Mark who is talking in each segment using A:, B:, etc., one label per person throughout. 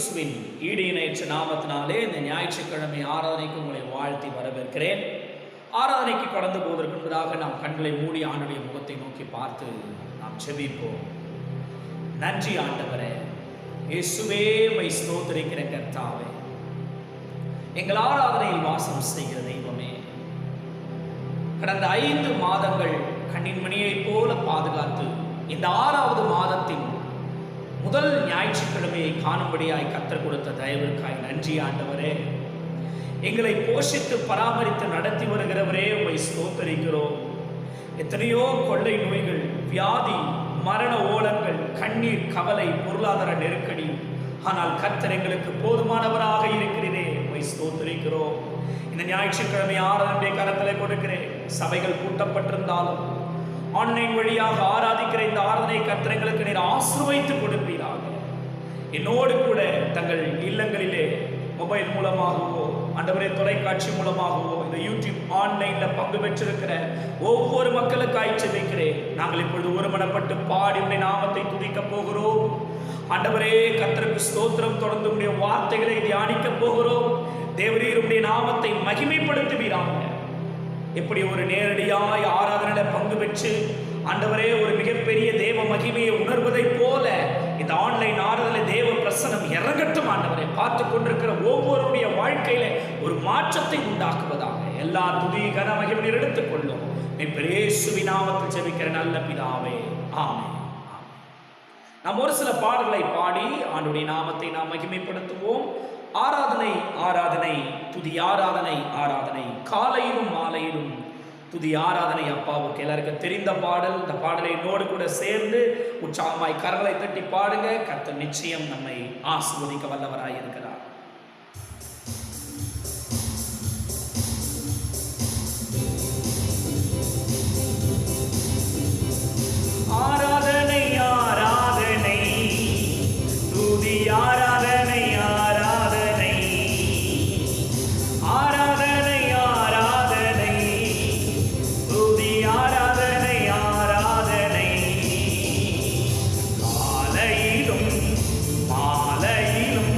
A: கிறிஸ்துவின் ஈடு இணையற்ற நாமத்தினாலே இந்த ஞாயிற்றுக்கிழமை ஆராதனைக்கு உங்களை வாழ்த்தி வரவேற்கிறேன். ஆராதனைக்கு கடந்து போவதற்கு முன்பதாக நாம் கண்களை மூடி ஆண்டுடைய முகத்தை நோக்கி பார்த்து நாம் செபிப்போம். நன்றி ஆண்டவரே, இயேசுவே உம்மை ஸ்தோத்திரிக்கிற கர்த்தாவே, எங்கள் ஆராதனையில் வாசம் செய்கிற தெய்வமே, கடந்த 5 மாதங்கள் கண்ணின் மணியைப் போல பாதுகாத்து இந்த 6வது மாதத்தின் முதல் ஞாயிற்றுக்கிழமையை காணும்படியாய் கர்த்தர் கொடுத்த தயவிற்காய் நன்றி ஆண்டவரே. எங்களை போஷித்து பராமரித்து நடத்தி வருகிறவரே உம்மை ஸ்தோத்திரிக்கிறோம். எத்தனையோ கொள்ளை நோய்கள், வியாதி, மரண ஓலங்கள், கண்ணீர், கவலை, பொருளாதார நெருக்கடி, ஆனால் கர்த்தர் எங்களுக்கு போதுமானவராக இருக்கிறீரே, உம்மை ஸ்தோத்திரிக்கிறோம். இந்த ஞாயிற்றுக்கிழமை ஆராதனை கரத்தில் கொடுக்கிறேன். சபைகள் கூட்டப்பட்டிருந்தாலும் ஆன்லைன் வழியாக ஆராதிக்கிற இந்த ஆராதனை கர்த்தர் எங்களுக்கு நீர் ஆசீர்வதித்து கொடுப்பீராக. என்னோடு கூட தங்கள் இல்லங்களிலே மொபைல் மூலமாகவோ ஆண்டவரே தொலைக்காட்சி மூலமாகவோ இந்த யூடியூப் ஆன்லைன்ல பங்கு பெற்றிருக்கிற ஒவ்வொரு மக்களுக்காய் செபிக்கிறேன். நாங்கள் இப்பொழுது ஒருமனப்பட்டு பாடி உம்முடைய நாமத்தை துதிக்க போகிறோம். ஆண்டவரே, கர்த்தருக்கு ஸ்தோத்திரம். தொடர்ந்து உம்முடைய வார்த்தைகளை தியானிக்க போகிறோம். தேவரீர் உம்முடைய நாமத்தை மகிமைப்படுத்துவீராக. எப்படி ஒரு நேரடியாய் ஆராதனையில பங்கு பெற்று ஆண்டவரே ஒரு மிகப்பெரிய தேவ மகிமையை உணர்வதை போல இந்த ஆன்லைன் ஆராதனை தேவ பிரசனம் இறங்கட்டும் ஆண்டவரை. பார்த்து கொண்டிருக்கிற ஒவ்வொருடைய வாழ்க்கையில ஒரு மாற்றத்தை உண்டாக்குவதாக எல்லா துதி கன மகிமை எடுத்துக்கொள்ளும். இயேசுவின் நாமத்தில் ஜெபிக்கிற நல்ல பிதாவே, ஆமென். நாம் ஒரு சில பாடல்களை பாடி ஆண்டவருடைய நாமத்தை நாம் மகிமைப்படுத்துவோம். ஆராதனை ஆராதனை துதி ஆராதனை ஆராதனை, காலையிலும் மாலையிலும் துதி ஆராதனை அப்பாவுக்கு. எல்லாருக்கும் தெரிந்த பாடல். இந்த பாடலை என்னோடு கூட சேர்ந்து உற்சாகமாய் கரங்களை தட்டி பாடுங்க. கர்த்தர் நிச்சயம் நம்மை ஆசீர்வதிக்க வல்லவராய் இருக்கிறார். ஆராதனை ஆராதனை துதி ஆராதனை ஆராதனை, ஆராதனை ஆராதனை துதி ஆராதனை ஆராதனை, காலையிலும் மாலையிலும்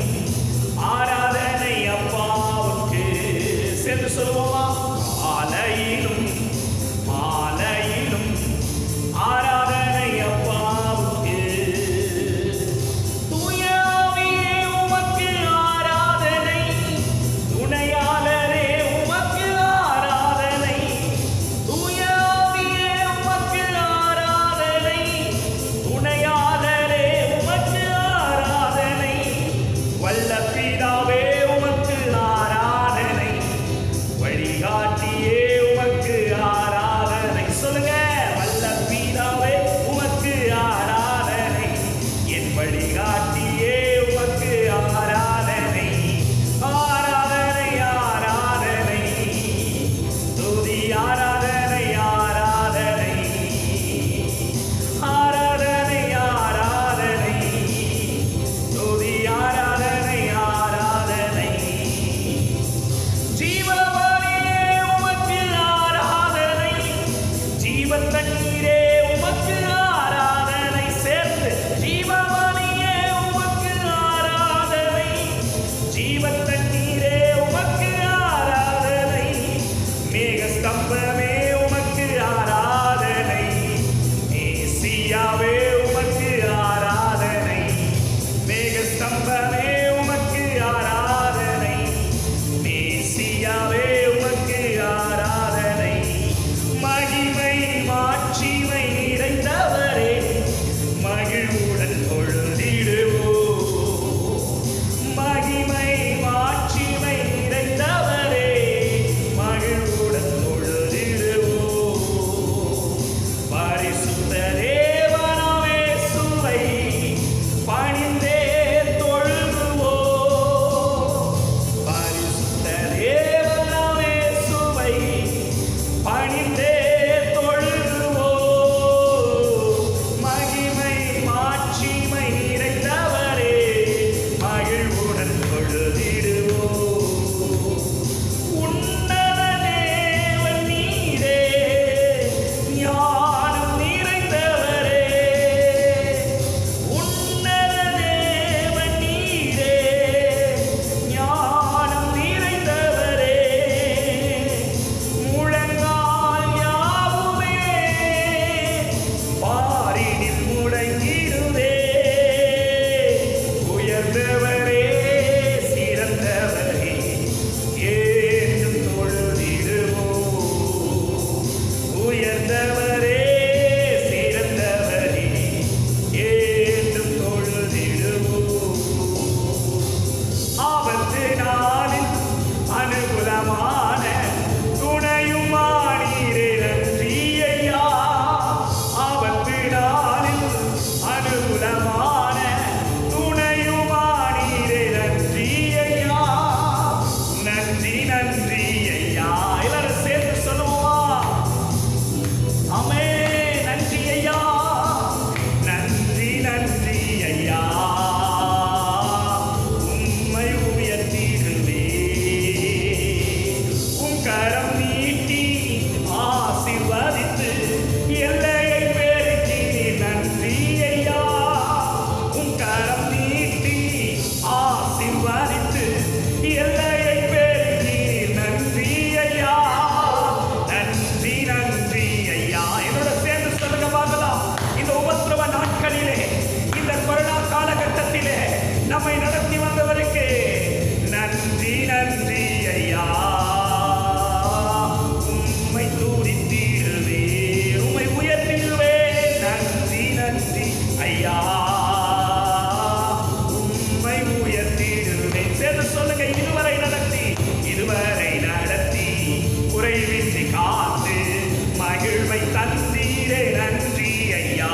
A: தந்தீரே நன்றி ஐயா.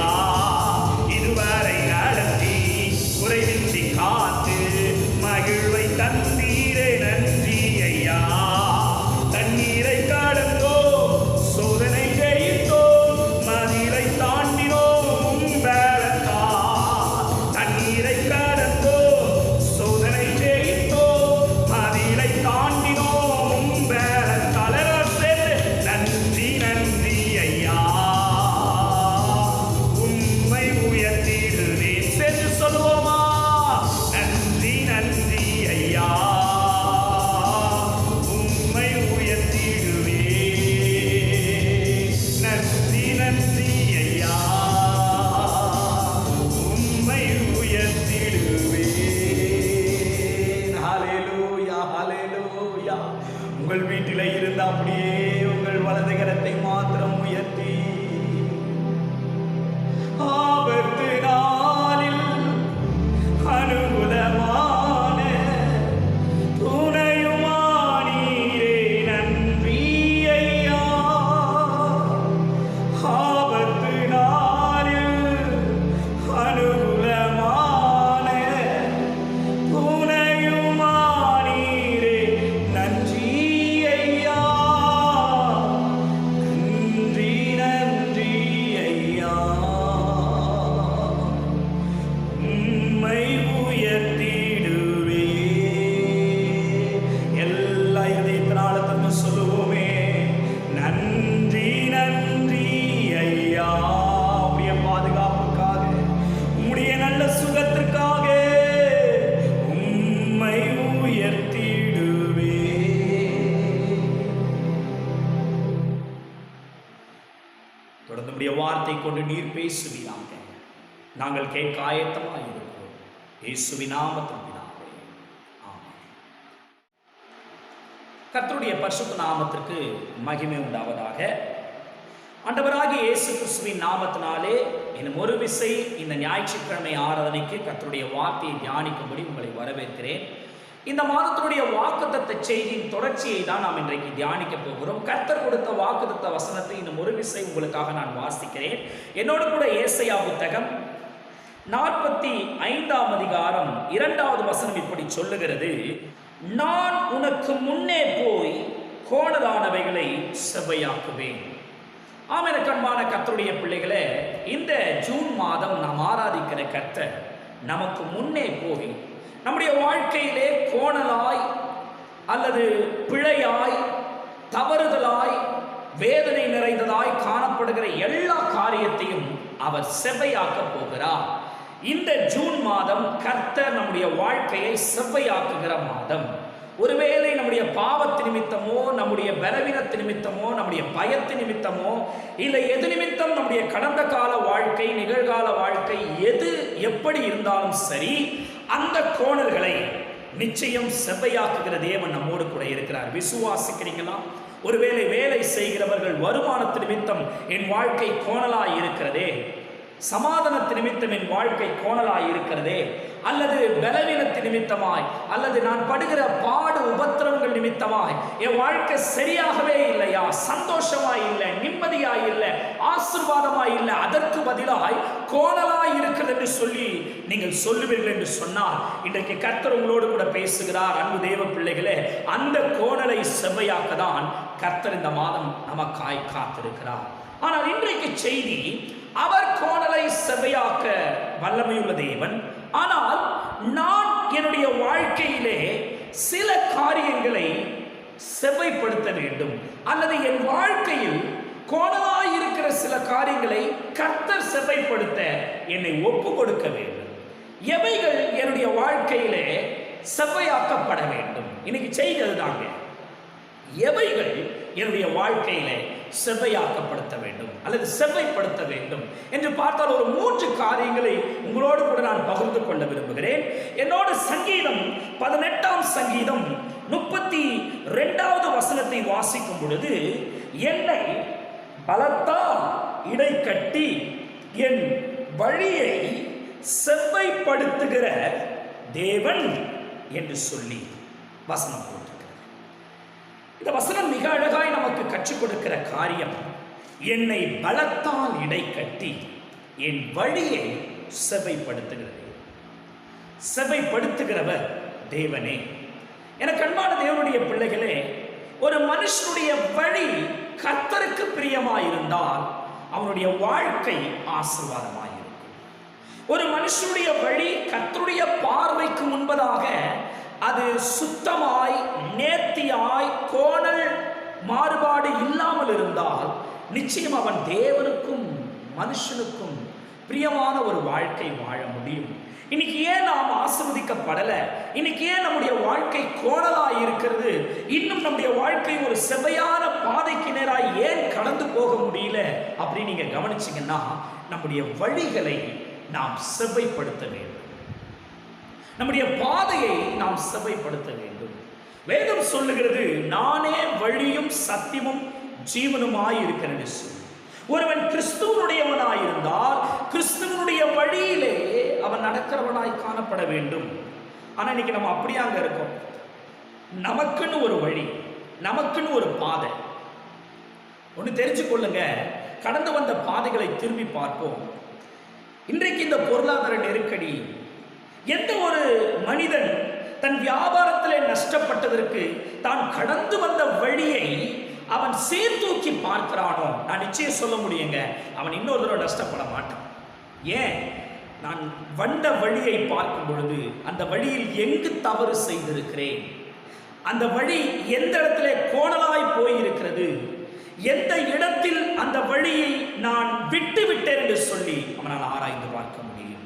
A: இதுவரை நடத்தி குறைவின்றி காத்து மகிழ்வை தந்தீரே நன்றி ஐயா. தண்ணீரை கடந்தோ சோதனை ஜெயித்தோ மதிலை தாண்டினோம் பலத்தா. தண்ணீரை கடந்தோ சோதனை ஜெயித்தோ மதிலை தாண்டினோம் பலத்தால். நன்றி நன்றி ஐயா. உம்மை உயர்த்திடுவேன் சென்று சொல்லுவோமா? நன்றி நன்றி ஐயா. உம்மை உயர்த்திடுவேன். நன்றி நன்றி ஐயா. உம்மை உயர்த்திடுவேன். ஹல்லேலூயா ஹல்லேலூயா. உங்கள் வீட்டில் இருந்த அப்படியே உங்கள் வலது கரத்தை மாத்திரம் உயர்த்தி, ஆபத்து நாளில் அனுகூலமான துணையுமானீரே நன்றி ஐயா. ஆபத்து நாளில் அனுகூலமான துணையுமானீரே நன்றி ஐயா. நன்றி நன்றி ஐயா. உம்மை உயர்த்திடுவே. எல்லா இதயத்தினாலும் சொல்லுவோமே, நன்றி நன்றி ஐயா. உடைய பாதுகாப்புக்காக, உடைய நல்ல சுகத்திற்காக உம்மை உயர்த்திடுவே. தொடர்ந்து உடைய வார்த்தை கொண்டு நீர் பேசுவீராக. நாங்கள் கேட்க ஆயத்தமாக இருக்கிறோம். இயேசுவின் நாமத்தில் பிதாவே, ஆமென். கர்த்தருடைய பரிசுத்த நாமத்திற்கு மகிமை உண்டாவதாக. ஆண்டவராகிய இயேசு கிறிஸ்துவின் நாமத்தினாலே இன்னும் ஒரு விசை இந்த ஞாயிற்றுக்கிழமை ஆராதனைக்கு கர்த்தருடைய வார்த்தையை தியானிக்கும்படி உங்களை வரவேற்கிறேன். இந்த மாதத்தினுடைய வாக்குத்தத்த செய்தியின் தொடர்ச்சியை தான் நாம் இன்றைக்கு தியானிக்க போகிறோம். கர்த்தர் கொடுத்த வாக்குத்தத்த வசனத்தை இன்னும் ஒரு விசை உங்களுக்காக நான் வாசிக்கிறேன். என்னோடு கூட ஏசாயா புத்தகம் 45ஆம் அதிகாரம் 2வது வசனம் இப்படி சொல்லுகிறது, நான் உனக்கு முன்னே போய் கோணலானவைகளை செவ்வையாக்குவேன். ஆமென். அன்பான கர்த்தருடைய பிள்ளைகளே, இந்த ஜூன் மாதம் நாம் ஆராதிக்கிற கர்த்தர் நமக்கு முன்னே போய் நம்முடைய வாழ்க்கையிலே கோணலாய் அல்லது பிழையாய் தவறுதலாய் வேதனை நிறைந்ததாய் காணப்படுகிற எல்லா காரியத்தையும் அவர் செவ்வையாக்க போகிறார். இந்த ஜூன் மாதம் கர்த்தர் நம்முடைய வாழ்க்கையை செவ்வையாக்குகிற மாதம். ஒருவேளை நம்முடைய பாவத்து நிமித்தமோ, நம்முடைய பலவீனத்து நிமித்தமோ, நம்முடைய பயத்து நிமித்தமோ, இல்லை எது நிமித்தம் நம்முடைய கடந்த கால வாழ்க்கை, நிகழ்கால வாழ்க்கை எது எப்படி இருந்தாலும் சரி, அந்த கோணல்களை நிச்சயம் செவ்வையாக்குகிற தேவன் நம்மோடு கூட இருக்கிறார். விசுவாசிக்கிறீங்களா? ஒருவேளை வேலை செய்கிறவர்கள் வருமானத்து நிமித்தம் என் வாழ்க்கை கோணலாய் இருக்கிறதே, சமாதானத்து நிமித்தம் என் வாழ்க்கை கோணலாய் இருக்கிறதே, அல்லது பலவீனத்து நிமித்தமாய், அல்லது நான் படுகிற பாடு உபத்திரவங்கள் நிமித்தமாய் என் வாழ்க்கை சரியாகவே இல்லையா, சந்தோஷமாய் இல்லை, நிம்மதியாய் இல்லை, ஆசீர்வாதமாய் இல்லை, அதற்கு பதிலாய் கோணலாய் இருக்கிறது என்று சொல்லி நீங்கள் சொல்லுவீர்கள் என்று சொன்னால், இன்றைக்கு கர்த்தர் உங்களோடு கூட பேசுகிறார். அன்பு தேவ பிள்ளைகளே, அந்த கோணலை செவ்வையாக்க தான் கர்த்தர் இந்த மாதம் நமக்காய் காத்திருக்கிறார். ஆனால் இன்றைக்கு செய்தி, அவர் கோணலை செவ்வையாக்க வல்லமையுள்ள தேவன். ஆனால் நான் என்னுடைய வாழ்க்கையிலே சில காரியங்களை செவ்வைப்படுத்த வேண்டும், அல்லது என் வாழ்க்கையில் கோணலாய் இருக்கிற சில காரியங்களை கர்த்தர் செவ்வைப்படுத்த என்னை ஒப்பு கொடுக்க வேண்டும். எவைகள் என்னுடைய வாழ்க்கையிலே செவ்வையாக்கப்பட வேண்டும்? இன்னைக்கு செய்தது தாங்க. எவைகள் என்னுடைய வாழ்க்கையிலே செவ்வையாக்கப்படுத்த வேண்டும் அல்லது செவ்வைப்படுத்த வேண்டும் என்று பார்த்தால் ஒரு 3 காரியங்களை உங்களோடு கூட நான் பகிர்ந்து கொள்ள விரும்புகிறேன். என்னோட சங்கீதம் 18ஆம் சங்கீதம் 32வது வசனத்தை வாசிக்கும் பொழுது, என்னை பலத்தால் இடை கட்டி என் வழியை செவ்வைப்படுத்துகிற தேவன் என்று சொல்லி வசனம் போட்டிருக்கிறது. இந்த வசனம் மிக அழகாய் நமக்கு கற்றுக் கொடுக்கிற காரியம், என்னை பலத்தால் இடைக்கட்டி என் வழியை செவைப்படுத்துகிறது. செவைப்படுத்துகிறவர் தேவனே. எனக்கு அன்பான தேவனுடைய பிள்ளைகளே, ஒரு மனுஷனுடைய வழி கர்த்தருக்கு பிரியமாயிருந்தால் அவனுடைய வாழ்க்கை ஆசீர்வாதமாயிருக்கும். ஒரு மனுஷனுடைய வழி கர்த்தருடைய பார்வைக்கு முன்பதாக அது சுத்தமாய் நேர்த்தியாய் கோணல் மாறுபாடு இல்லாமல் இருந்தால் நிச்சயம் அவன் தேவனுக்கும் மனுஷனுக்கும் பிரியமான ஒரு வாழ்க்கை வாழ முடியும். இன்னைக்கு ஏன் நாம் ஆசீர்வதிக்கப்படலை? இன்னைக்கு ஏன் நம்முடைய வாழ்க்கை கோணலாய் இருக்கிறது? இன்னும் நம்முடைய வாழ்க்கை ஒரு செவ்வையான பாதைக்கு நேராக ஏன் கடந்து போக முடியல அப்படின்னு நீங்க கவனிச்சீங்கன்னா, நம்முடைய வழிகளை நாம் செவ்வைப்படுத்த வேண்டும். நம்முடைய பாதையை நாம் செவ்வைப்படுத்த வேண்டும். வேதம் சொல்லுகிறது, நானே வழியும் சத்தியமும் ஜீவனுமாய் இருக்கிறேன்னு சொல்லி. ஒருவன் கிறிஸ்துவனுடையவனாயிருந்தால் கிறிஸ்துவனுடைய வழியிலே அவன் நடக்கிறவனாய் காணப்பட வேண்டும். ஆனா இன்னைக்கு நம்ம அப்படியாங்க இருக்கோம். நமக்குன்னு ஒரு வழி, நமக்குன்னு ஒரு பாதை. ஒன்று தெரிஞ்சு கொள்ளுங்க, கடந்து வந்த பாதைகளை திரும்பி பார்ப்போம். இன்றைக்கு இந்த பொருளாதார நெருக்கடி, எந்த ஒரு மனிதன் தன் வியாபாரத்திலே நஷ்டப்பட்டதற்கு தான் கடந்து வந்த வழியை அவன் சீர்தூக்கி பார்க்கிறானோ, நான் நிச்சயம் சொல்ல முடியுங்க, அவன் இன்னொரு தடவை நஷ்டப்பட மாட்டான். ஏன்? நான் வந்த வழியை பார்க்கும் பொழுது அந்த வழியில் எங்கு தவறு செய்திருக்கிறேன், அந்த வழி எந்த இடத்துல கோணலாய் போயிருக்கிறது, எந்த இடத்தில் அந்த வழியை நான் விட்டு விட்டேன் என்று சொல்லி அவனால் ஆராய்ந்து பார்க்க முடியும்.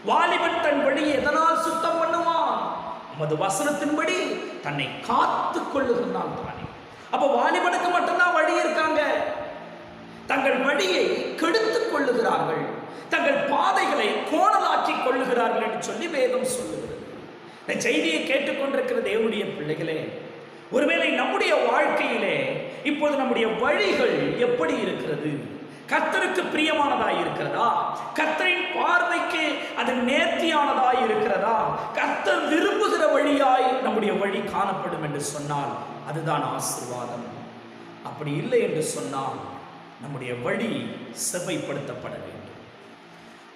A: வாலிபன் தன் வழியை எதனால் சுத்தம் பண்ணுவான்? நமது வசனத்தின்படி தன்னை காத்து கொள்ளுகிறான் தானே. அப்ப வாலிபனுக்கு மட்டும்தான் வழி இருக்காங்க. தங்கள் வழியை கெடுத்துக் கொள்ளுகிறார்கள், தங்கள் பாதைகளை கோணலாக்கி கொள்ளுகிறார்கள் என்று சொல்லி வேதம் சொல்லுகிறது. இந்த செய்தியை கேட்டுக்கொண்டிருக்கிற தேவனுடைய பிள்ளைகளே, ஒருவேளை நம்முடைய வாழ்க்கையிலே இப்போது நம்முடைய வழிகள் எப்படி இருக்கிறது? கர்த்தருக்கு பிரியமானதாய் இருக்கிறதா? கர்த்தரின் பார்வைக்கு அது நேர்த்தியானதாய் இருக்கிறதா? கர்த்தர் விரும்புகிற வழியாய் நம்முடைய வழி காணப்படும் என்று சொன்னால் அதுதான் ஆசீர்வாதம். அப்படி இல்லை என்று சொன்னால் நம்முடைய வழி செவ்வைப்படுத்தப்பட வேண்டும்.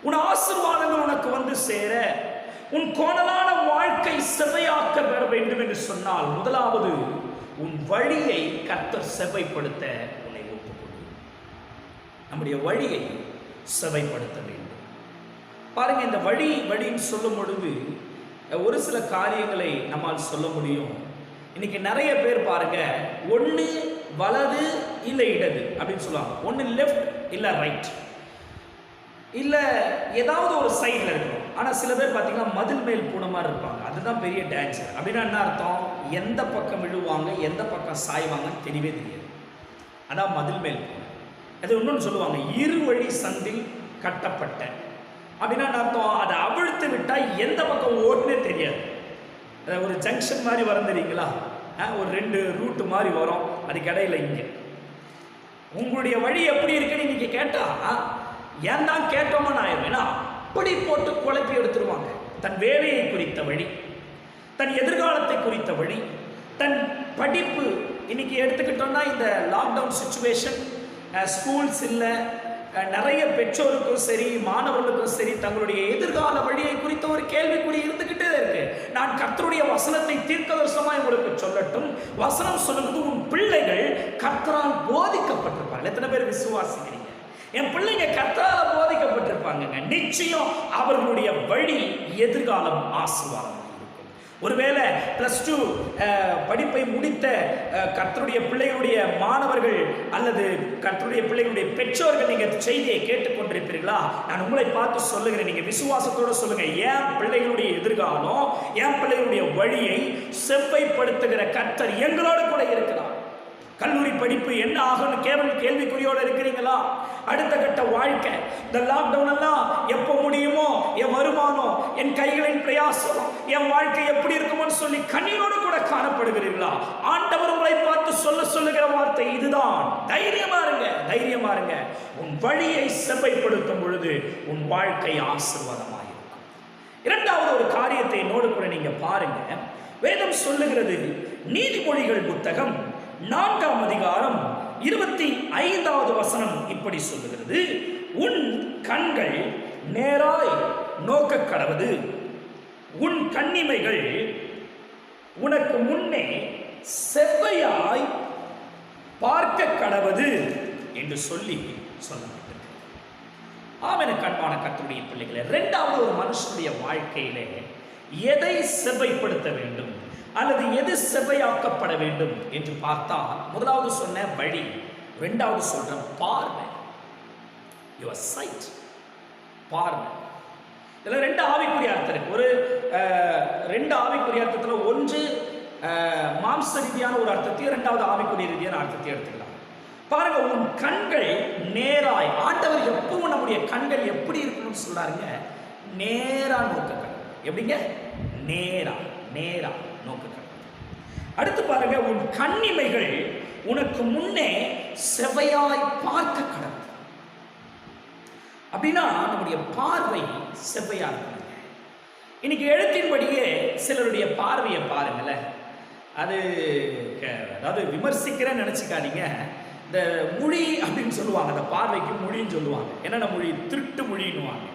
A: உன் ஆசீர்வாதங்கள் உனக்கு வந்து சேர, உன் கோணலான வாழ்க்கை செவ்வையாக்க பெற வேண்டும் என்று சொன்னால் முதலாவது உன் வழியை கர்த்தர் செவ்வைப்படுத்த உன்னை ஒப்புக்கொடு. நம்முடைய வழியை செவ்வைப்படுத்த வேண்டும். பாருங்க, இந்த வழின்னு சொல்லும் பொழுது ஒரு சில காரியங்களை நம்மால் சொல்ல முடியும். இன்னைக்கு நிறைய பேர் பாருங்க, ஒன்று வலது இல்லை இடது அப்படின்னு சொல்லுவாங்க. ஒன்று லெஃப்ட் இல்லை ரைட், இல்லை ஏதாவது ஒரு சைடில் இருக்கணும். ஆனால் சில பேர் பார்த்தீங்கன்னா மதில் மேல் பூனை மாதிரி இருப்பாங்க. அதுதான் பெரிய டேன்ஸர். அப்படின்னா என்ன அர்த்தம்? எந்த பக்கம் விழுவாங்க, எந்த பக்கம் சாய்வாங்கன்னு தெரியவே தெரியாது. அதான் மதில் மேல் பூனை. அது இன்னொன்று சொல்லுவாங்க, இருவழி சந்தில் கட்டப்பட்ட. அப்படின்னா என்ன அர்த்தம்? அதை அவிழ்த்து விட்டால் எந்த பக்கம் ஓட்டுனே தெரியாது. ஒரு ஜங்ஷன் மாதிரி வரும் தெரியுங்களா? ஒரு 2 ரூட்டு மாதிரி வரும், அதுக்கு இடையில இங்கே உங்களுடைய வழி எப்படி இருக்குன்னு இன்னைக்கு கேட்டா ஏன் தான் கேட்டோமோ நான் ஏன்னா அப்படி போட்டு குழப்பி எடுத்துருவாங்க. தன் வேலையை குறித்த வழி, தன் எதிர்காலத்தை குறித்த வழி, தன் படிப்பு. இன்னைக்கு எடுத்துக்கிட்டோம்னா இந்த லாக்டவுன் சிச்சுவேஷன், ஸ்கூல்ஸ் இல்லை, நிறைய பெற்றோருக்கும் சரி மாணவர்களுக்கும் சரி தங்களுடைய எதிர்கால வழியை குறித்த ஒரு கேள்விக்குறி இருந்துகிட்டே இருக்கு. நான் கர்த்தருடைய வசனத்தை தீர்க்கதரிசனமாய் உங்களுக்கு சொல்லட்டும். வசனம் சொல்லுவது, உன் பிள்ளைகள் கர்த்தரால் போதிக்கப்பட்டிருப்பார்கள். எத்தனை பேர் விசுவாசிக்கிறீங்க? என் பிள்ளைங்க கர்த்தரால் போதிக்கப்பட்டிருப்பாங்க. நிச்சயம் அவர்களுடைய வழி எதிர்காலம் ஆசீர்வாதம். ஒருவேளை +2 படிப்பை முடித்த கர்த்தருடைய பிள்ளைகளுடைய மாணவர்கள் அல்லது கர்த்தருடைய பிள்ளைகளுடைய பெற்றோர்கள் நீங்கள் செய்தியை கேட்டுக்கொண்டிருப்பீர்களா? நான் உங்களை பார்த்து சொல்லுகிறேன், நீங்கள் விசுவாசத்தோடு சொல்லுங்க, என் பிள்ளைகளுடைய எதிர்காலம், என் பிள்ளைகளுடைய வழியை செவ்வைப்படுத்துகிற கர்த்தர் எங்களோடு கூட இருக்கிறார். கல்லூரி படிப்பு என்ன ஆகும்னு கேள்விக்குறியோடு இருக்கிறீங்களா? அடுத்த கட்ட வாழ்க்கை, இந்த லாக்டவுன் எல்லாம் எப்போ முடியுமோ, என் வருமானம், என் கைகளின் பிரயாசம், என் வாழ்க்கை எப்படி இருக்குமோன்னு சொல்லி கண்ணீரோடு கூட காணப்படுகிறீர்களா? ஆண்டவர் உங்களை பார்த்து சொல்லுகிற வார்த்தை இதுதான், தைரியமா இருங்க, தைரியமா இருங்க. உன் வழியை செவ்வைப்படுத்தும் பொழுது உன் வாழ்க்கை ஆசீர்வாதமாக இருக்கும். இரண்டாவது ஒரு காரியத்தை என்னோடு கூட நீங்க பாருங்க. வேதம் சொல்லுகிறது, நீதிமொழிகள் புத்தகம் 4ஆம் அதிகாரம் 25வது வசனம் இப்படி சொல்லுகிறது, உன் கண்கள் நேராய் நோக்க கடவது, உன் கண்ணிமைகள் உனக்கு முன்னே செவ்வையாய் பார்க்க கடவது என்று சொல்லி சொல்லப்பட்டது. ஆமென். கண்பான கர்த்தருடைய பிள்ளைகளே, இரண்டாவது ஒரு மனுஷனுடைய வாழ்க்கையிலே எதை செவ்வைப்படுத்த வேண்டும் அல்லது எது செவ்வையாக்கப்பட வேண்டும் என்று பார்த்தால், முதலாவது சொன்ன வழி, இரண்டாவது சொல்ற பார்வை, யுவர் சைட், பார்வை. இதில் ரெண்டு ஆவிக்குரிய அர்த்தம் இருக்கு. ஒரு ரெண்டு ஆவிக்குரிய அர்த்தத்தில் ஒன்று மாம்ச ரீதியான ஒரு அர்த்தத்தையும் இரண்டாவது ஆவிக்குரிய ரீதியான அர்த்தத்தையும் எடுத்துக்கலாம். பாருங்க, உன் கண்கள் நேராய், ஆண்டவர் எப்பவும் நம்முடைய கண்கள் எப்படி இருக்கணும்னு சொல்றாருங்க, நேரா நோக்க கடவுள். எப்படிங்க? நேரா நேரா நோக்க கடவுள். அடுத்து பாருங்க, உன் கண்ணிமைகள் உனக்கு முன்னே செவையாய் பார்க்க கடவுள். அப்படின்னா நம்முடைய பார்வை செவ்வையா இருக்கணும். இன்னைக்கு எழுத்தின்படியே சிலருடைய பார்வையை பாருங்களேன். அதாவது விமர்சிக்கிறேன்னு நினைச்சுக்காதீங்க. இந்த மொழி அப்படின்னு சொல்லுவாங்க, அந்த பார்வைக்கு மொழின்னு சொல்லுவாங்க. என்னென்ன மொழி? திருட்டு மொழின்னுவாங்க,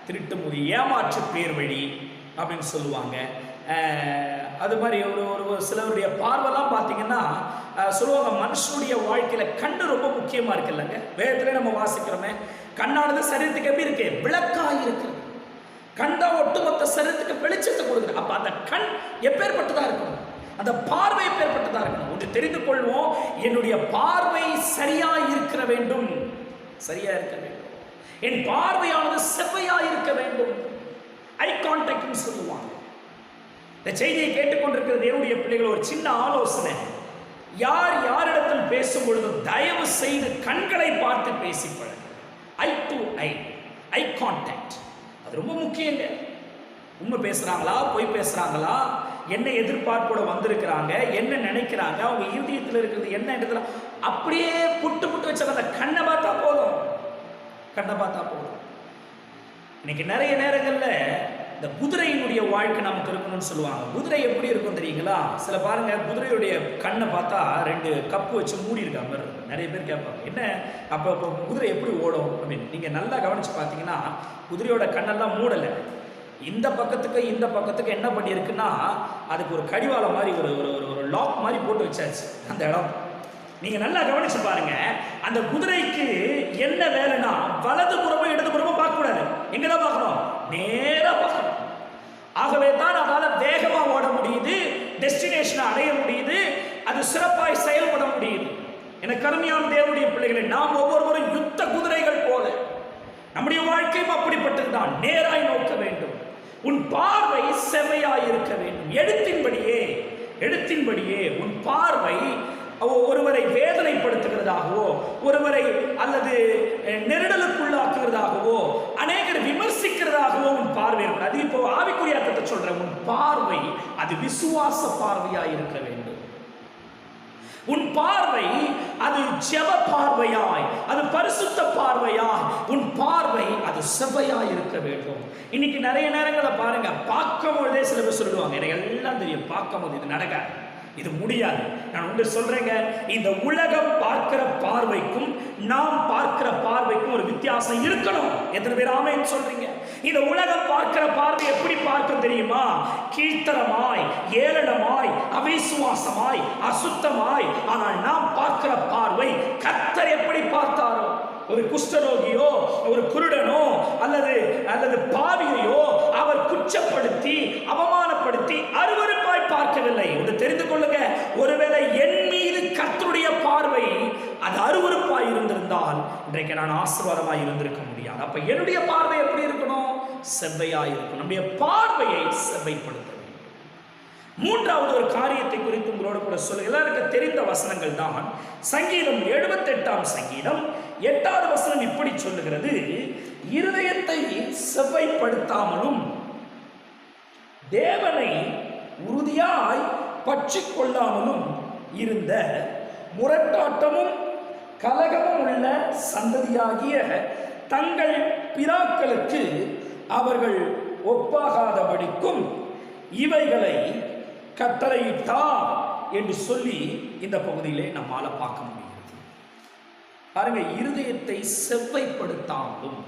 A: திருட்டு மொழி, ஏமாற்று பேர் வழி அப்படின்னு சொல்லுவாங்க. அது மாதிரி ஒரு சிலருடைய பார்வைலாம் பார்த்தீங்கன்னா சொல்லுவாங்க, மனுஷனுடைய வாழ்க்கையில் கண்ணு ரொம்ப முக்கியமாக இருக்குல்லங்க. வேதத்திலே நம்ம வாசிக்கிறோமே, கண்ணானது சரீரத்துக்கு எப்படி இருக்கு? விளக்காக இருக்கு. கண் தான் ஒட்டுமொத்த சரீரத்துக்கு வெளிச்சத்தை கொடுக்குது. அப்போ அந்த கண் எப்பேற்பட்டதாக இருக்கணும்? அந்த பார்வை எப்பேற்பட்டதாக இருக்கணும்? ஒன்று தெரிந்து கொள்வோம், என்னுடைய பார்வை சரியா இருக்க வேண்டும், சரியா இருக்க வேண்டும். என் பார்வையானது செவ்வையா இருக்க வேண்டும். ஐ கான்டாக்ட் சொல்லுவாங்க. இந்த செய்தியை கேட்டுக்கொண்டிருக்கிற தேவனுடைய பிள்ளைகள், ஒரு சின்ன ஆலோசனை, யார் யாரிடத்தில் பேசும் பொழுது தயவு செய்து கண்களை பார்த்து பேசி பழகு. ஐ டு ஐ, ஐ கான்டாக்ட், அது ரொம்ப முக்கியங்க. உண்மை பேசுறாங்களா, பொய் பேசுறாங்களா, என்ன எதிர்பார்ப்போட வந்திருக்கிறாங்க, என்ன நினைக்கிறாங்க, அவங்க இருதயத்தில் இருக்கிறது என்ன இடத்துல, அப்படியே புட்டு புட்டு வச்ச அந்த கண்ணை பார்த்தா போதும், கண்ணை பார்த்தா போதும். இன்னைக்கு நிறைய நேரங்கள்ல இந்த குதிரையினுடைய வாழ்க்கை நமக்கு இருக்கணும்னு சொல்லுவாங்க. குதிரை எப்படி இருக்கும் தெரியுங்களா? சில பாருங்க, குதிரையுடைய கண்ணை பார்த்தா 2 கப்பு வச்சு மூடி இருக்க மாதிரி இருக்கும். நிறைய பேர் கேட்பாங்க, என்ன அப்போ குதிரை எப்படி ஓடும் அப்படின்னு. நீங்க நல்லா கவனிச்சு பார்த்தீங்கன்னா, குதிரையோட கண்ணெல்லாம் மூடலை. இந்த பக்கத்துக்கு இந்த பக்கத்துக்கு என்ன பண்ணியிருக்குன்னா, அதுக்கு ஒரு கடிவாளம் மாதிரி ஒரு லாக் மாதிரி போட்டு வச்சாச்சு அந்த இடம். நீங்க நல்லா கவனிச்சு பாருங்க, அந்த குதிரைக்கு என்ன வேலைன்னா, வலது புறமும் இடது புறமும் பார்க்க கூடாது. எங்கதான் பார்க்கணும்? நேரா பார்க்கணும். ஆகவே தான் அதால வேகமா ஓட முடியுது, டெஸ்டினேஷனை அடைய முடியுது, அது சிறப்பாய் செயல்பட முடியுது. எனக்கு அருமையான தேவனுடைய பிள்ளைகளை, நாம் ஒவ்வொருவரும் யுத்த குதிரைகள் போல, நம்முடைய வாழ்க்கையும் அப்படிப்பட்டதுதான். நேராய் நோக்க வேண்டும். உன் பார்வை செவையாய் இருக்க வேண்டும். எழுத்தின்படியே உன் பார்வை ஒருவரை வேதனைப்படுத்துகிறதாகவோ, ஒருவரை அல்லது நெருடலுக்குள்ளாக்குகிறதாகவோ, அநேகர் விமர்சிக்கிறதாகவோ உன் பார்வை இருக்கும். அது இப்போ ஆவிக்குரிய அர்த்தத்தை சொல்றேன். உன் பார்வை அது விசுவாச பார்வையாய் இருக்க வேண்டும். உன் பார்வை அது ஜெப பார்வையாய், அது பரிசுத்த பார்வையாய், உன் பார்வை அது செவ்வையாய் இருக்க வேண்டும். இன்னைக்கு நிறைய நேரங்களை பாருங்க, பார்க்கும் பொழுதே சில பேர் சொல்லுவாங்க, எனக்கு எல்லாம் தெரியும், பார்க்கும் போது இது நடக்காது, இது முடியாது. நான் ஒன்று சொல்றேங்க, இந்த உலகம் பார்க்கிற பார்வைக்கும் நாம் பார்க்கிற பார்வைக்கும் ஒரு வித்தியாசம் இருக்கணும். எத்தனை பேர் ஆமென் சொல்றீங்க? இந்த உலகம் பார்க்கிற பார்வை எப்படி பார்க்கும் தெரியுமா? கீழ்த்தரமாய், ஏளனமாய், அவிசுவாசமாய், அசுத்தமாய். ஆனால் நாம் பார்க்கிற பார்வை கர்த்தர் எப்படி பார்த்தாரோ, ஒரு குஷ்டரோகியோ, ஒரு குருடனோ அல்லது பாவியையோ அவர் குற்றப்படுத்தி அவமானப்படுத்தி அருவருப்பாய் பார்க்கவில்லை. ஒன்று தெரிந்து கொள்ளுங்க, ஒருவேளை என் மீது கர்த்தருடைய பார்வை அது அருவருப்பாய் இருந்திருந்தால் இன்றைக்கு நான் ஆசீர்வாதமாய் இருந்திருக்க முடியாது. அப்ப என்னுடைய பார்வை எப்படி இருக்கணும்? செவ்வையாய் இருக்கணும். நம்முடைய பார்வையை செவ்வைப்படுத்த வேண்டும். மூன்றாவது ஒரு காரியத்தை குறித்து உங்களோட கூட சொல்ல எல்லாருக்கும் தெரிந்த வசனங்கள் தான். சங்கீதம் 78ஆம் சங்கீதம் 8வது வசனம் இப்படி சொல்லுகிறது, இருதயத்தை செவ்வைப்படுத்தாமலும் தேவனை உறுதியாய் பற்றி கொள்ளாமலும் இருந்த முரட்டாட்டமும் கலகமும் உள்ள சந்ததியாகிய தங்கள் பிதாக்களுக்கு அவர்கள் ஒப்பாகாதபடிக்கும் இவைகளை கட்டளையிட்டார் என்று சொல்லி இந்த பகுதியிலே நம்மால பார்க்க முடியும். பாருங்க, இருதயத்தை செவ்வைப்படுத்தாமலும்.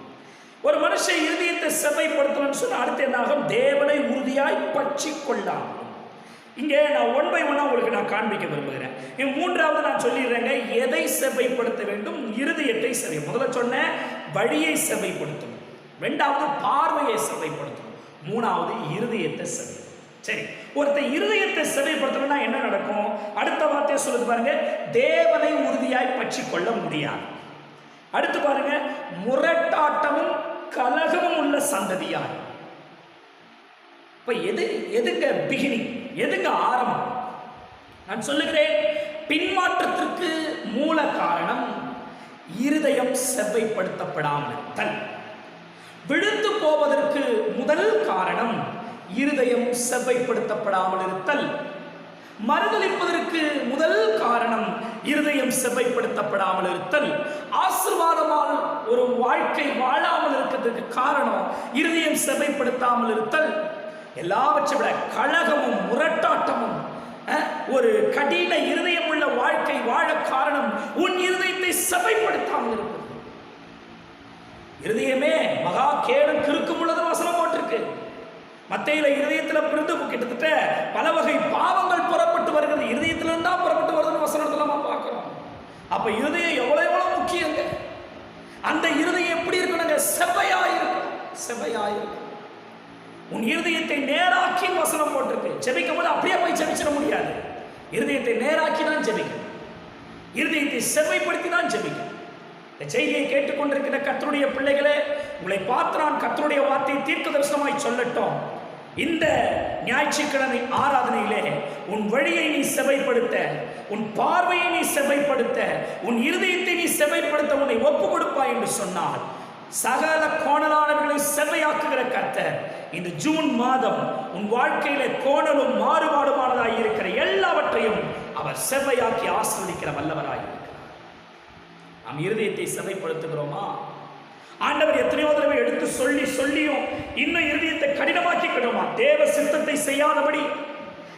A: ஒரு மனுஷன் இருதயத்தை செவ்வைப்படுத்தணும்னு சொன்னா அடுத்து என்ன ஆகும்? தேவனை உறுதியாய் பற்றி கொள்ளாமலும். இங்கே நான் 1 by 1 உங்களுக்கு நான் காண்பிக்க விரும்புகிறேன். மூன்றாவது நான் சொல்லிடுறேங்க, எதை செவ்வைப்படுத்த வேண்டும்? இருதயத்தை செவ்வை. முதல்ல சொன்ன வழியை செவ்வைப்படுத்தணும், 2வது பார்வையை செவ்வைப்படுத்தணும், 3வது இருதயத்தை செவ்வை. சரி, ஒருத்தர் இருதயத்தை செவ்வைப்படுத்தணும்னா என்ன நடக்கும்? அடுத்த வார்த்தையை சொல்லுது பாருங்க, தேவனை உறுதியாய் பற்றி கொள்ள முடியாது. அடுத்து பாருங்க, முரட்டாட்டமும் கலகமும் உள்ள சந்ததியார். இப்ப எதுங்க பிகினிங், எதுங்க ஆரம்பம்? நான் சொல்லுகிறேன், பின்மாற்றத்திற்கு மூல காரணம் இருதயம் செவ்வைப்படுத்தப்படாமல் இருத்தல். விழுந்து போவதற்கு முதல் காரணம் இருதயம் செவ்வைப்படுத்தப்படாமல் இருத்தல். மறுதலிப்பதற்கு முதல் காரணம் இருதயம் செவ்வைப்படுத்தப்படாமல் இருத்தல். ஆசீர்வாதமான ஒரு வாழ்க்கை வாழாமல் இருக்கிறதுக்கு காரணம் இருதயம் செவ்வைப்படுத்தாமல் இருத்தல். எல்லாவற்றை விட கலகமும் முரட்டாட்டமும் ஒரு கடின இருதயம் உள்ள வாழ்க்கை வாழ காரணம் உன் இருதயத்தை செவ்வைப்படுத்தாமல் இருப்பது. இருதயமே மகா கேடும் கிறுக்கும் உள்ளது வசனம் போட்டிருக்கு. மத்தேயுல இருதயத்துல பிறந்து கிட்டத்தட்ட பல வகை பாவங்கள் புறப்பட்டு வருகிறது, இருதயத்திலிருந்து தான் புறப்பட்டு வருதுன்னு வசனத்துல நம்ம பார்க்கிறோம். அப்ப இருதயம் எவ்வளவு முக்கியங்க. அந்த இருதயம் எப்படி இருக்கணுங்க? செவ்வையாயிருக்கும், செவ்வையாயிருக்கும். உன் இருதயத்தை நேராக்கி வசனம் போட்டிருக்கு. ஜெபிக்கும் போது அப்படியே போய் ஜெபிச்சிட முடியாது. இருதயத்தை நேராக்கி தான் ஜெபிக்கணும், இருதயத்தை செவ்வைப்படுத்தி தான் ஜெபிக்கணும். இந்த செய்தியை கேட்டுக்கொண்டிருக்கிற கர்த்தருடைய பிள்ளைகளே, உங்களை பார்த்து நான் கர்த்தருடைய வார்த்தையை தீர்க்க தரிசனமாய் சொல்லட்டும். இந்த ஞாயிற்றுக்கிழமை ஆராதனையிலே உன் வழியை நீ செவ்வைப்படுத்த, உன் பார்வையை நீ செவ்வைப்படுத்த, உன் இருதயத்தை நீ செவ்வைப்படுத்த உன்னை ஒப்பு கொடுப்பாய் என்று சொன்னால், சகல கோணலாளர்களை செவ்வையாக்குகிற கர்த்தர் இந்த ஜூன் மாதம் உன் வாழ்க்கையில கோணலும் மாறுபாடுமானதாய் இருக்கிற எல்லாவற்றையும் அவர் செவ்வையாக்கி ஆசீர்வதிக்கிற வல்லவராய் இருக்கிறார். நாம் இருதயத்தை செவ்வைப்படுத்துகிறோமா? ஆண்டவர் எத்தனையோ தடவை எடுத்து சொல்லியும் இன்னும் இருதயத்தை கடினமாக்கிக்கிறோமா? தேவ சித்தத்தை செய்யாதபடி,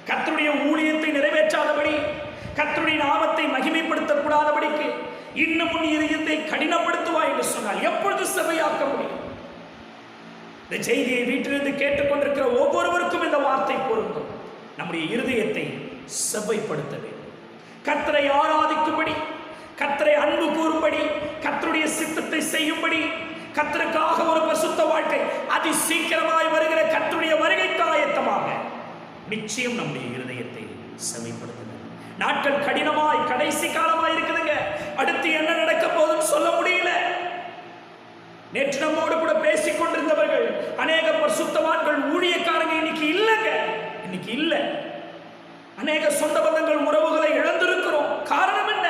A: கர்த்தருடைய ஊழியத்தை நிறைவேற்றாதபடி, கர்த்தருடைய நாமத்தை மகிமைப்படுத்தக்கூடாதபடிக்கு இன்னும் உன் இருதயத்தை கடினப்படுத்துவா என்று சொன்னால் எப்பொழுது செவ்வையாக்க முடியும்? இந்த செய்தியை வீட்டிலிருந்து கேட்டுக்கொண்டிருக்கிற ஒவ்வொருவருக்கும் இந்த வார்த்தை பொருந்தும். நம்முடைய இருதயத்தை செவ்வைப்படுத்த வேண்டும். கர்த்தரை ஆராதிக்கும்படி, கர்த்தரை அன்பு கூறும்படி, கர்த்தருடைய சித்தத்தை செய்யும்படி, கர்த்தருக்காக ஒரு பரிசுத்த வாழ்க்கை அதி சீக்கிரமாய் வருகிற கர்த்தருடைய வருகைக்கு ஆயத்தமாக நிச்சயம் நம்முடைய இருதயத்தை செவ்வைப்படுத்த. நாட்கள் கடினமாய் கடைசி காலமாய் இருக்குதுங்க. அடுத்து என்ன நடக்க போகுதுன்னு சொல்ல முடியல. நேற்று நம்மோடு கூட பேசிக் கொண்டிருந்தவர்கள் அநேக பரிசுத்தவான்கள் ஊழியக்காரங்க இன்னைக்கு இல்லைங்க, இன்னைக்கு இல்லை. அநேக சொந்த பந்தங்கள் உறவுகளை இழந்திருக்கிறோம். காரணம் என்ன?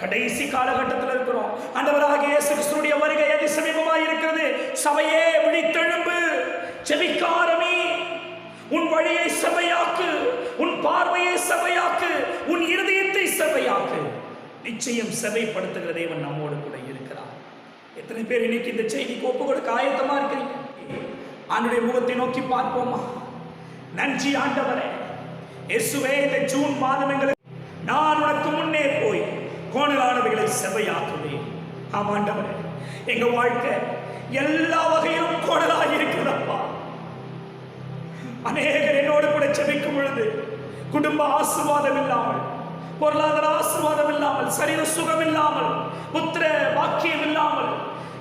A: கடைசி காலகட்டத்தில் இருக்கிறோம். ஆண்டவராகிய இயேசு கிறிஸ்துவின் வருகை அதி சமீபமாய் இருக்கிறது. சபையே விழித்தெழும்பு, ஜெபிக்க ஆரம்பி. உன் வழியை செவ்வையாக்கு, உன் பார்வையை செவ்வையாக்கு, உன் இருதயத்தை செவ்வையாக்கு. நிச்சயம் செவ்வைப்படுத்துகிற தேவன் நம்மோடு கூட இருக்கிறார். எத்தனை பேர் இன்னைக்கு இந்த செய்திக்கு ஒப்பு கொடுக்க ஆயத்தமா இருக்கிறீங்க? ஆண்டவருடைய முகத்தை நோக்கி பார்ப்போமா? நன்றி ஆண்டவரே, இயேசுவே, இந்த ஜூன் மாதம் எங்களுக்கு நான் உனக்கு முன்னே போய் கோணலானவைகளை செவ்வையாக்குவேன். ஆமாண்டவரே, எங்க வாழ்க்கை எல்லா வகையிலும் கோணலாக இருக்கிறதப்பா. அநேகர் என்னோடு கூட ஜெபிக்கும் பொழுது குடும்ப ஆசீர்வாதம் இல்லாமல், பொருளாதார ஆசீர்வாதம் இல்லாமல், சரீர சுகம் இல்லாமல், புத்திர வாக்கியம் இல்லாமல்,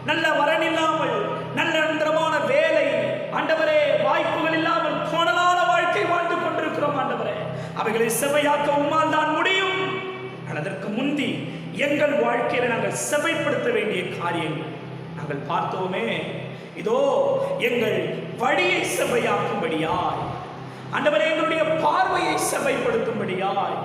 A: நல்ல வரன் இல்லாமல், நல்ல நிரந்தரமான வேலை, ஆண்டவரே, வாய்ப்புகள் இல்லாமல் கோணலான வாழ்க்கை வாழ்ந்து கொண்டிருக்கிறோம். ஆண்டவரே, அவைகளை செவ்வையாக்க உம்மால் தான் முடியும். அதற்கு முந்தி எங்கள் வாழ்க்கையில நாங்கள் செவ்வைப்படுத்த வேண்டிய காரியங்கள் நாங்கள் பார்த்தோமே. இதோ எங்கள் வழியை செவ்வையாக்கும்படியாய், ஆண்டவரே, எங்களுடைய பார்வையை செவ்வைப்படுத்தும்படியாய்,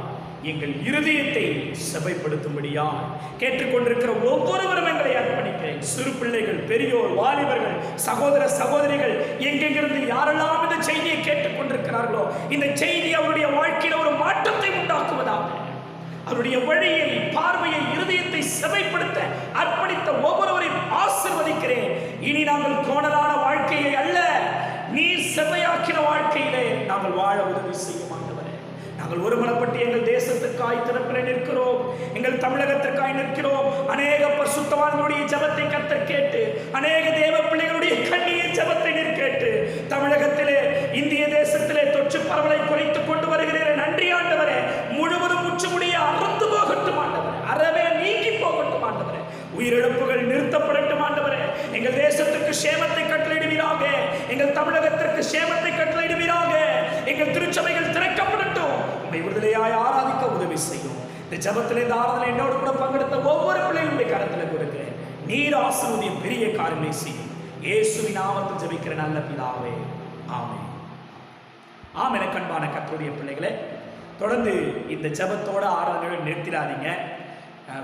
A: எங்கள் இருதயத்தை செவ்வைப்படுத்தும்படியாய் கேட்டுக்கொண்டிருக்கிற ஒவ்வொருவரும் எங்களை அர்ப்பணிக்கிறேன். சிறு பிள்ளைகள், பெரியோர், வாலிபர்கள், சகோதர சகோதரிகள், எங்கெங்கிருந்து யாரெல்லாம் இந்த செய்தியை கேட்டுக்கொண்டிருக்கிறார்களோ, இந்த செய்தி அவருடைய வாழ்க்கையில் ஒரு மாற்றத்தை உண்டாக்குவதாக, அவருடைய வழியை, பார்வையை, இருதயத்தை செவ்வைப்படுத்த அர்ப்பணித்த ஒவ்வொருவரையும் ஆசீர்வதிக்கிறேன். இனி நாங்கள் கோணலான வாழ்க்கையை அல்ல, நீர் செவ்வையாக்கின வாழ்க்கையிலே நாங்கள் வாழ உதவி செய்ய மாட்டவரே. நாங்கள் ஒருமனப்பட்டு எங்கள் தேசத்திற்காய் திறப்பில் நிற்கிறோம், எங்கள் தமிழகத்திற்காய் நிற்கிறோம். அநேக பரிசுத்தவான்களுடைய ஜெபத்தை கர்த்தர் கேட்டு, அநேக தேவ பிள்ளைகளுடைய கண்ணீர் ஜெபத்தை நீர் கேட்டு, தமிழகத்திலே இந்திய தேசத்திலே தொற்று பரவலை குறைத்துக் கொண்டு வருகிறீர். நன்றி ஆண்டவரே. முழுவதும் முற்றுமுடிய அறுந்து போகட்டும் ஆண்டவரே, அறவே நீங்கி போகட்டும் ஆண்டவரே. உயிரிழப்புகள் நிறுத்தப்படட்டும் ஆண்டவரே. எங்கள் தேசத்துக்கு சேமத்தை கட்டளையிடுவீராக, எங்கள் தமிழகத்திற்கு சேமத்தை கட்டளையிடுவீராக. எங்கள் திருச்சபைகள் திறக்கப்படட்டும். உம்மை விடுதலையாய் ஆராதிக்க உதவி செய்யும். இந்த ஜபத்தில் இந்த ஆராதனை என்னோடு கூட பங்கெடுத்த ஒவ்வொரு பிள்ளைகளுடைய கருத்தில் கொடுக்கிறேன். நீர் ஆசீர்வதியும் பெரிய காரியங்களை செய்யும். இயேசுவின் நாமத்தில் ஜெபிக்கிற நல்ல பிதாவே, ஆமென். ஆம். எனக்கு அன்பான கர்த்தருடைய பிள்ளைகளே, தொடர்ந்து இந்த ஜபத்தோட ஆராதனை நிறுத்திடாதீங்க.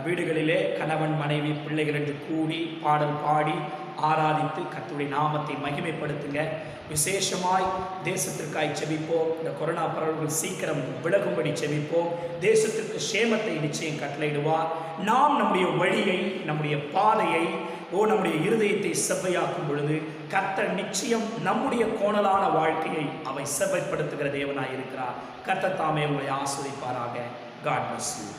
A: வீடுகளிலே கணவன் மனைவி பிள்ளைகள் என்று கூடி பாடல் பாடி ஆராதித்து கர்த்தருடைய நாமத்தை மகிமைப்படுத்துங்க. விசேஷமாய் தேசத்திற்காய் செபிப்போம். இந்த கொரோனா பரவல்கள் சீக்கிரம் விலகும்படி செபிப்போம். தேசத்திற்கு சேமத்தை நிச்சயம் கட்டளையிடுவார். நாம் நம்முடைய வழியை, நம்முடைய பாதையை, நம்முடைய இருதயத்தை செவ்வையாக்கும் பொழுது கர்த்தர் நிச்சயம் நம்முடைய கோணலான வாழ்க்கையை அவை செவ்வைப்படுத்துகிற தேவனாய் இருக்கிறார். கர்த்தர் தாமே உங்களை ஆசீர்வதிப்பாராக. God bless you.